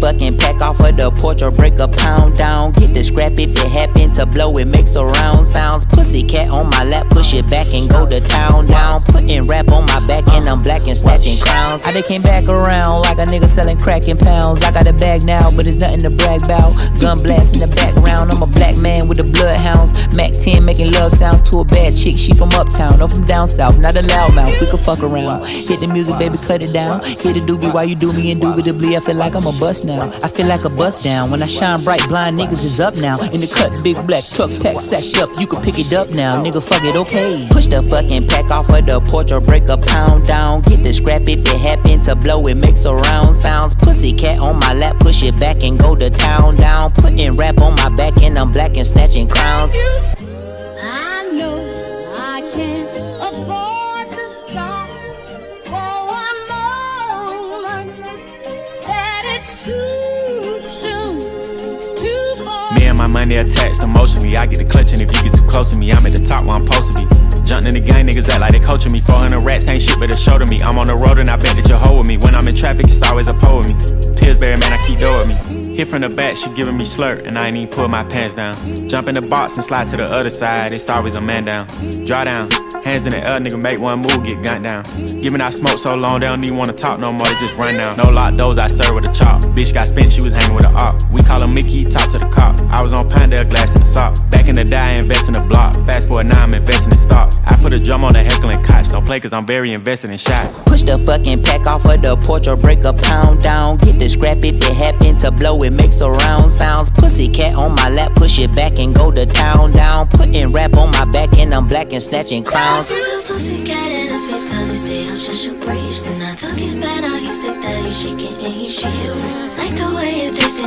fucking pack off of the porch or break a pound down. Get the scrap if it happen to blow, it makes a round sounds. Pussy cat on my lap, push it back and go to town down. Putting rap on my back and I'm black and snatching crowns. I done came back around like a nigga selling crack in pounds. I got a bag now, but it's nothing to brag about. Gun blast in the background, I'm a black man with the bloodhounds. Mac 10 making love sounds to a bad chick, she from uptown, no from down south, not a loudmouth, we could fuck around. Hit the music, baby, cut it down. Hit the doobie while you do me indubitably. I feel like I'm a bust now, I feel like a bust down. When I shine bright, blind niggas is up now. In the cut, big black truck pack sacked up, you can pick it up now, nigga, fuck it, okay. Push the fucking pack off of the porch or break a pound down. Get the scrap if it happen to blow, it makes a round sounds. Pussy cat on my lap, push it back and go to town down. Putting rap on my back and I'm black and snatching crowns. I know I can't afford to stop for one moment, that it's too soon, too far. Me and my money attached emotionally. I get the clutch, and if you get too close to me, I'm at the top where I'm supposed to be. Jumping in the gang, niggas act like they coaching me. 400 rats ain't shit but a show to me. I'm on the road and I bet that you'll hold with me. When I'm in traffic, it's always a pole with me. Pillsbury, man, I keep dough with me. Hit from the back, she giving me slurp, and I ain't even pull my pants down. Jump in the box and slide to the other side, it's always a man down. Draw down, hands in the air, nigga, make one move, get gunned down. Giving out smoke so long, they don't even wanna talk no more, they just run down. No lock doors, I serve with a chop. Bitch got spent, she was hanging with a op. We call him Mickey, talk to the cops. I was on Pinedale, glass in the sock. Back in the day, I invest in the block. Fast forward now, I'm investing in stocks. I put a drum on the heckling cots. Don't play cause I'm very invested in shots. Push the fucking pack off of the porch or break a pound down. Get the scrap if it happen to blow, it makes a round sounds. Pussy cat on my lap, push it back and go to town down. Putting rap on my back and I'm black and snatching crowns. I put the pussy cat in his face cause he stay on just a breeze. Then I took it back, now he's sick that he's shaking and he's shivering. Like the way it tastes.